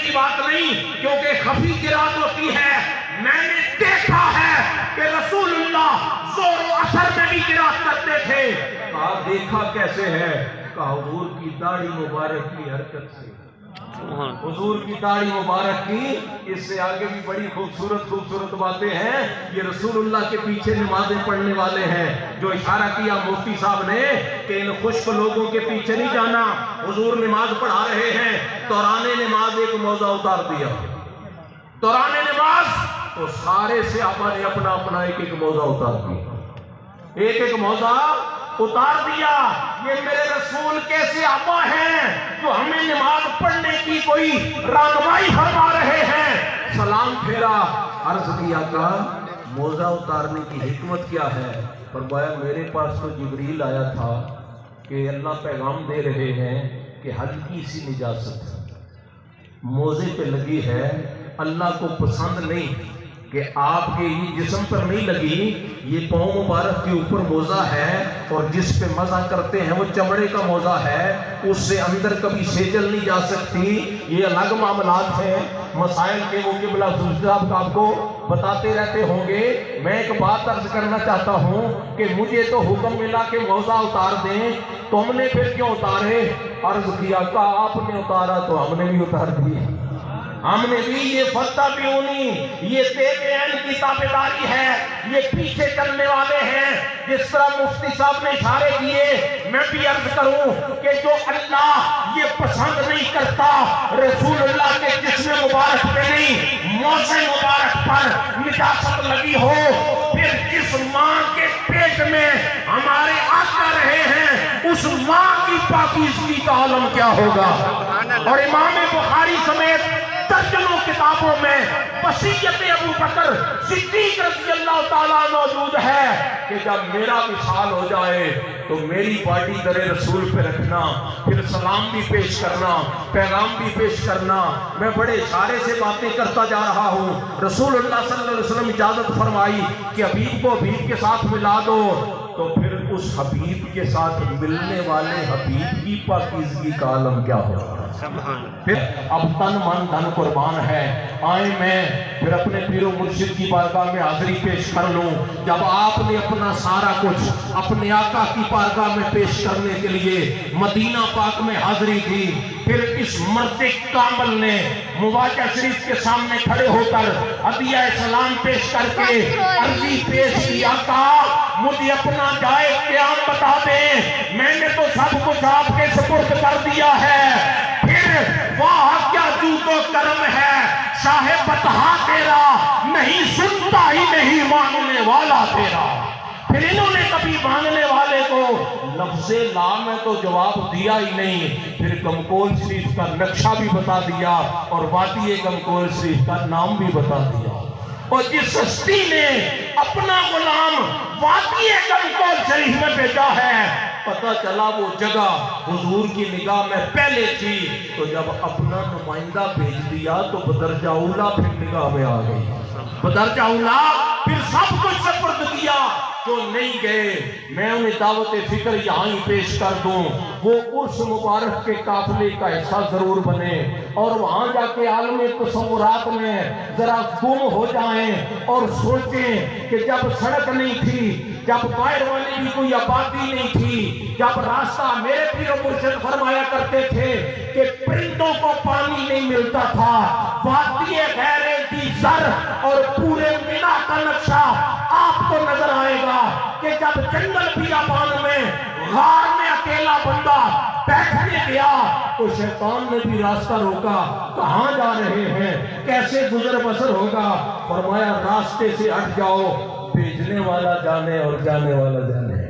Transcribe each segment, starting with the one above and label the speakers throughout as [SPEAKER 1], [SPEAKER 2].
[SPEAKER 1] کی بات نہیں کیونکہ خفی قرات ہوتی ہے. میں نے دیکھا ہے کہ رسول اللہ زور و اثر میں بھی قرات کرتے تھے. کہا دیکھا کیسے ہے؟ کہا حضور کی داڑھی مبارک کی حرکت سے. حضور کی داڑھی مبارک کی. اس سے آگے بھی بڑی خوبصورت باتیں ہیں. یہ رسول اللہ کے پیچھے نمازیں پڑھنے والے ہیں. جو اشارہ کیا مفتی صاحب نے کہ ان خشک لوگوں کے پیچھے نہیں جانا. حضور نماز پڑھا رہے ہیں, دوران نماز ایک موضع اتار دیا. دوران نماز تو سارے صحابہ نے اپنا اپنا ایک موضع اتار دیا. ایک موضع اتار دیا. یہ میرے رسول کے صحابہ ہیں جو ہمیں نماز پڑھنے کی کوئی رہنمائی فرما رہے ہیں. سلام پھیرا, عرض کیا کہ موضع اتارنے کی حکمت کیا ہے؟ فرمایا میرے پاس تو جبریل آیا تھا کہ اللہ پیغام دے رہے ہیں کہ ہلکی سی نجاست موضع پہ لگی ہے. اللہ کو پسند نہیں کہ آپ کے یہ جسم پر نہیں لگی, یہ پاؤں مبارک کے اوپر موزہ ہے اور جس پہ مزہ کرتے ہیں وہ چمڑے کا موزہ ہے, اس سے اندر کبھی سیجل نہیں جا سکتی. یہ الگ معاملات ہیں, مسائل کے وہ قبلہ صاحب آپ کو بتاتے رہتے ہوں گے. میں ایک بات عرض کرنا چاہتا ہوں کہ مجھے تو حکم ملا کہ موزہ اتار دیں, تم نے پھر کیوں اتارے؟ عرض کیا کہ آپ نے اتارا تو ہم نے بھی اتار دی. ہم نے بھی یہ فتح بیونی, یہ تابعین کی تابعداری ہے. یہ پیچھے چلنے والے ہیں. جس طرح مفتی صاحب نے اشارے کیے, میں بھی عرض کروں کہ جو اللہ یہ پسند نہیں کرتا رسول اللہ کے جسم مبارک پہ نہیں, موضع مبارک پر نجاست لگی ہو, پھر جس ماں کے پیٹ میں ہمارے آقا رہے ہیں اس ماں کی پاکیزگی کا عالم کیا ہوگا. اور امام بخاری سمیت درجنوں کتابوں میں وصیت ابو بکر صدیق رضی اللہ تعالیٰ موجود ہے کہ جب میرا وصال ہو جائے تو میری باڈی در رسول پہ رکھنا, پھر سلام بھی پیش کرنا, پیغام بھی پیش کرنا. میں بڑے اشارے سے باتیں کرتا جا رہا ہوں. رسول اللہ صلی اللہ علیہ وسلم اجازت فرمائی کہ حبیب کو حبیب کے ساتھ ملا دو, تو پھر اس حبیب کے ساتھ ملنے والے حبیب کی پاکیزگی کا عالم کیا ہوگا. پھر اب تن من دھن قربان ہے. آئیں میں پھر اپنے پیر و مرشد کی بارگاہ میں حاضری پیش کر لوں. جب آپ نے اپنا سارا کچھ اپنے آقا کی بارگاہ میں پیش کرنے کے لیے مدینہ پاک میں حاضری دی, پھر اس مرد کامل نے مواجہ شریف کے سامنے کھڑے ہو کر ہدیہ سلام پیش کر کے عرضی پیش کی, آقا مجھے اپنا جائے قیام بتا دیں, میں نے تو سب کچھ آپ کے سپرد کر دیا ہے. پھر واہ کیا جود و کرم ہے شاہ بطحا تیرا, نہیں سنتا ہی نہیں ماننے والا تیرا. پھر انہوں نے کبھی ماننے والے کو لفظ لا میں تو جواب دیا ہی نہیں, پھر گمکول شریف کا نقشہ بھی بتا دیا اور وادی گمکول شریف کا نام بھی بتا دیا. اور جس ہستی نے اپنا غلام وادی گمکول شریف میں بھیجا ہے, پتہ چلا وہ جگہ حضور کی نگاہ میں پہلے تھی, تو جب اپنا نمائندہ بھیج دیا تو بدرجہ اولا پھر نگاہ میں آ گئی. بدرجہ اولا پھر سب کچھ سپرد کیا. جو نہیں گئے میں انہیں دعوت فکر یہاں ہی پیش کر دوں, وہ عرس مبارک کے قافلے کا حصہ ضرور بنے اور وہاں جا کے عالم تصورات میں ذرا گم ہو جائیں اور سوچیں کہ جب سڑک نہیں تھی, جب باہر والی بھی کوئی آبادی نہیں تھی, جب راستہ میرے پیر و مرشد فرمایا کرتے تھے کہ پرندوں کو پانی نہیں ملتا تھا, وادی غیر ذی زر اور پورے مینا کا نقشہ آپ کو نظر آئے گا کہ جب جنگل بیابان میں غار میں اکیلا بندہ بیٹھنے گیا تو شیطان نے بھی راستہ روکا, کہاں جا رہے ہیں, کیسے گزر بسر ہوگا. فرمایا راستے سے ہٹ جاؤ, بھیجنے والا جانے اور جانے والا جانے.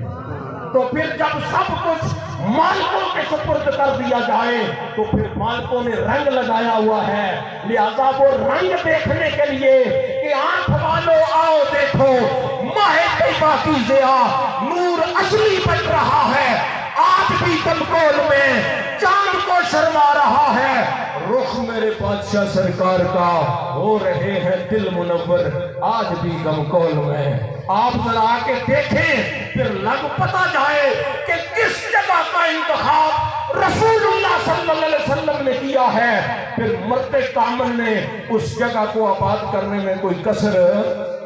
[SPEAKER 1] تو پھر جب سب کچھ مالکوں کے سپرد کر دیا جائے تو پھر مالکوں نے رنگ لگایا ہوا ہے, لہذا وہ رنگ دیکھنے کے لیے کہ آنکھ والو آؤ دیکھو ماہ طیبہ کی ضیا, نور اصلی بن رہا ہے آج بھی گمکول میں, چاند کو شرما رہا ہے, رخ میرے بادشاہ سرکار کا ہو رہے ہیں دل منور آج بھی گمکول میں. آپ ذرا آ کے دیکھیں پھر لگ پتا جائے کہ کس جگہ کا انتخاب رسول اللہ صلی اللہ علیہ وسلم نے کیا ہے، پھر مرد کامل نے اس جگہ کو آباد کرنے میں کوئی کسر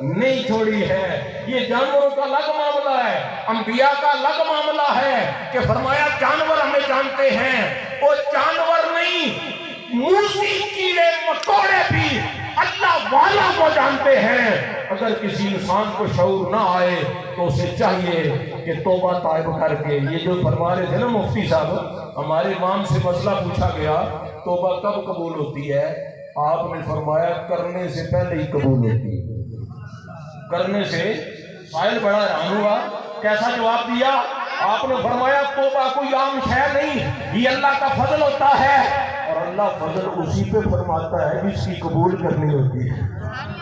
[SPEAKER 1] نہیں چھوڑی ہے۔ یہ جانوروں کا الگ معاملہ ہے، انبیاء کا الگ معاملہ ہے کہ فرمایا جانور ہمیں جانتے ہیں، وہ جانور نہیں، موسی کیڑے مکوڑے بھی اللہ والا کو جانتے ہیں۔ اگر کسی انسان کو شعور نہ آئے تو اسے چاہیے کہ توبہ طائب کر کے، یہ جو فرما رہے تھے نا مفتی صاحب، ہمارے امام سے مسئلہ پوچھا گیا توبہ کب قبول ہوتی ہے، آپ نے فرمایا کرنے سے پہلے ہی قبول ہوتی ہے۔ کرنے سے سائل بڑا حیران ہوا، کیسا جواب دیا؟ آپ نے فرمایا توبہ کوئی عام شے نہیں، یہ اللہ کا فضل ہوتا ہے، اور اللہ فضل اسی پہ فرماتا ہے جس کی قبول کرنی ہوتی ہے،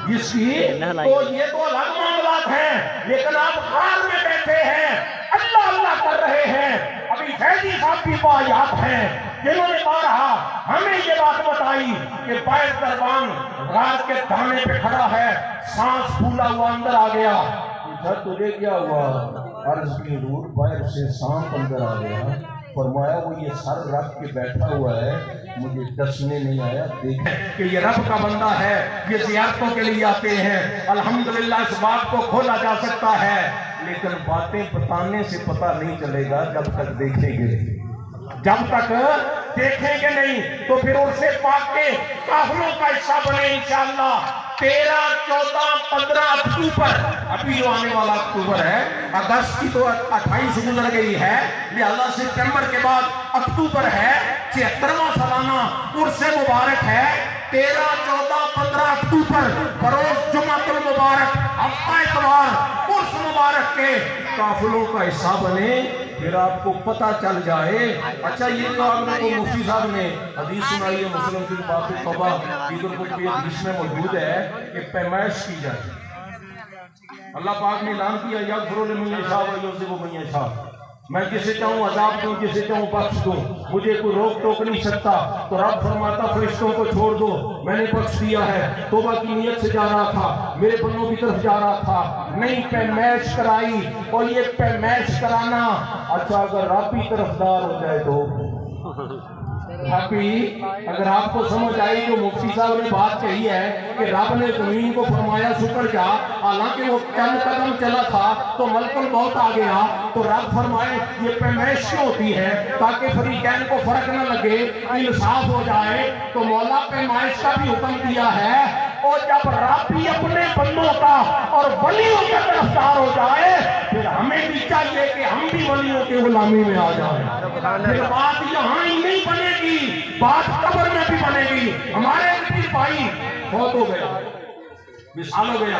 [SPEAKER 1] جس کی تو یہ تو الگ معاملات ہیں، لیکن آپ غار میں بیٹھے ہیں، اللہ اللہ کر رہے ہیں۔ ابھی فیضی صاحب بھی بایات ہیں جنہوں نے بارہا ہمیں یہ بات بتائی کہ پیر دربان غار کے دانے پہ کھڑا ہے، سانس پھولا ہوا اندر آ گیا، پوچھا تجھے کیا ہوا؟ عرض کی حضور باہر سے سانپ اندر آ گیا، فرمایا وہ یہ سر رکھ کے بیٹھا ہوا ہے، مجھے ڈسنے نہیں آیا، دیکھیں کہ یہ رب کا بندہ ہے، یہ زیارتوں کے لیے آتے ہیں، الحمدللہ اس بات کو کھولا جا سکتا ہے، لیکن باتیں بتانے سے پتہ نہیں چلے گا جب تک دیکھیں گے نہیں، جب تک دیکھیں گے نہیں، تو پھر ان سے پاک کے قافلوں کا حصہ بنے انشاءاللہ۔ 13، 14، 15 اکتوبر، ابھی جو آنے والا اکتوبر ہے، اگست کی تو 28 گزر گئی ہے، لہذا ستمبر کے بعد اکتوبر ہے، 76واں سالانہ عرس مبارک ہے، 13، 14، 15 اکتوبر بروز جمعۃ المبارک، ہفتہ اتوار، عرس مبارک کے قافلوں کا حصہ بنے، پھر آپ کو پتہ چل جائے۔ اچھا یہ جو آپ نے مفتی صاحب نے حدیث سنائی ہے مسلم کی باب توبہ، دیگر کچھ بھی حدیث میں موجود ہے کہ پیمائش کی جائے۔ اللہ پاک نے اعلان کیا یغفر لمن یشاء ویعذب من یشاء، میں جسے چاہوں عذاب دوں، جسے چاہوں بخش دوں، مجھے کوئی روک ٹوک نہیں سکتا۔ تو رب فرماتا فرشتوں کو چھوڑ دو، میں نے بخش دیا ہے، توبہ کی نیت سے جا رہا تھا، میرے بندوں کی طرف جا رہا تھا، نہیں پیمائش کرائی۔ اور یہ پیمائش کرانا، اچھا اگر رب ہی طرفدار ہو جائے تو اگر آپ کو سمجھ آئی جو مفتی صاحب نے بات کہی ہے کہ رب نے زمین کو فرمایا سکر جا، حالانکہ وہ چند قدم چلا تھا تو ملک الموت آ گیا، تو رب فرمائے یہ پیمائش کیوں ہوتی ہے تاکہ فریقین کو فرق نہ لگے، انصاف ہو جائے، تو مولا پیمائش کا بھی حکم دیا ہے۔ اور جب رب بھی اپنے بندوں کا اور ولیوں کا طرفدار ہو جائے، پھر ہمیں بھی چاہیے کہ ہم بھی ولیوں کی غلامی میں آ جائیں۔ پھر بات یہاں ہی نہیں بنے گی، بات قبر میں بھی بنے گی۔ ہمارے پیر بھائی فوت ہو گیا، وصال ہو گیا،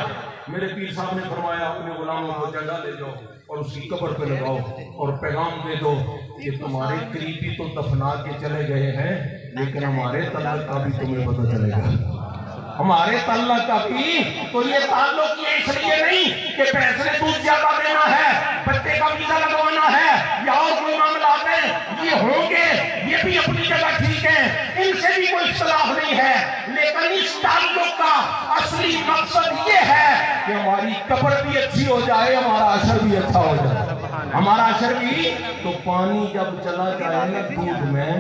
[SPEAKER 1] میرے پیر صاحب نے فرمایا اپنے غلاموں کو جھنڈا لے جاؤ اور اس کی قبر پہ لگاؤ اور پیغام دے دو کہ تمہارے قریبی تو دفنا کے چلے گئے ہیں، لیکن ہمارے تعلق کا بھی تمہیں پتہ چلے گا، ہمارے تعلق کا بھی۔ تو یہ تعلق یہ اس لیے نہیں کہ پیسے دودھ زیادہ دینا ہے، بچے کا ویزا لگوانا ہے یا اور کوئی معاملات ہیں، یہ ہوں گے، یہ بھی اپنی جگہ ٹھیک ہے، ان سے بھی کوئی اختلاف نہیں ہے، لیکن اس تعلق کا اصلی مقصد یہ ہے کہ ہماری قبر بھی اچھی ہو جائے، ہمارا عشر بھی اچھا ہو جائے، ہمارا عشر بھی۔ تو پانی جب چلا جائے نا دودھ میں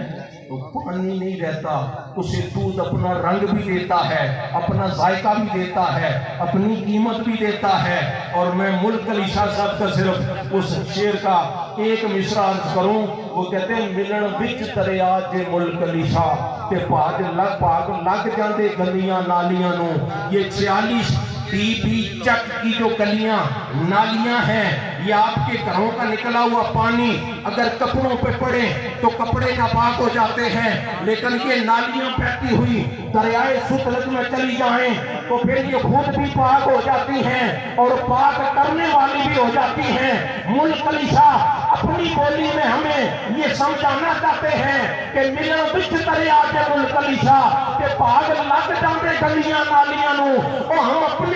[SPEAKER 1] تو پانی نہیں رہتا، اسے دودھ اپنا رنگ بھی دیتا ہے، اپنا ذائقہ بھی دیتا ہے، اپنی قیمت بھی دیتا ہے۔ اور میں ملک علی شاہ صاحب کا صرف اس شعر کا ایک مصرع عرض کروں، وہ کہتے ہیں ملن وچ دریا جے ملک علی شاہ تے پاگ لگ جاندے گلیاں نالیاں نو، یہ 46 بی چک کی جو گلیاں نالیاں ہیں، یہ آپ کے گھروں کا نکلا ہوا پانی اگر کپڑوں پہ پڑے تو کپڑے ناپاک ہو جاتے ہیں، لیکن یہ نالیاں بہتی ہوئی دریائے ستلج میں چلی جائیں تو پھر یہ خود بھی پاک ہو جاتی ہیں اور پاک کرنے والی بھی ہو جاتی ہیں۔ ملک علی شاہ اپنی بولی میں ہمیں یہ سمجھانا چاہتے ہیں کہ ملن وچ دریا جے ملک علی شاہ تے پاگ لگ جاندے گلیاں نالیاں نو، اور ہم اپنے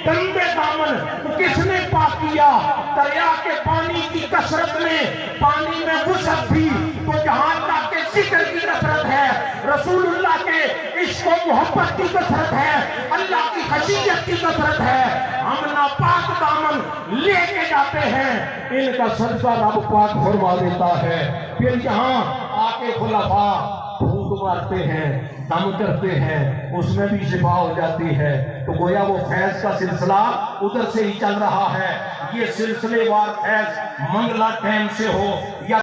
[SPEAKER 1] گندے دامن کس نے پاک کیا؟ دریا کے پانی کی کثرت میں، پانی میں وسعت تھی، تو جہاں اللہ کے ذکر کی کثرت ہے، رسول اللہ کے عشق و محبت کی کثرت ہے، اللہ کی خشیت کی کثرت ہے، ہم اپنا پاک دامن لے کے جاتے ہیں، ان کا صدقہ رب پاک فرما دیتا ہے۔ پھر یہاں آ کے خلفاء پھونک مارتے ہیں، دم کرتے ہیں، اس میں بھی شفا ہو جاتی ہے۔ تو گویا وہ فیض کا سلسلہ ادھر سے ہی چل رہا ہے۔ یہ سلسلے وار فیض منگلا ٹائم سے ہو یا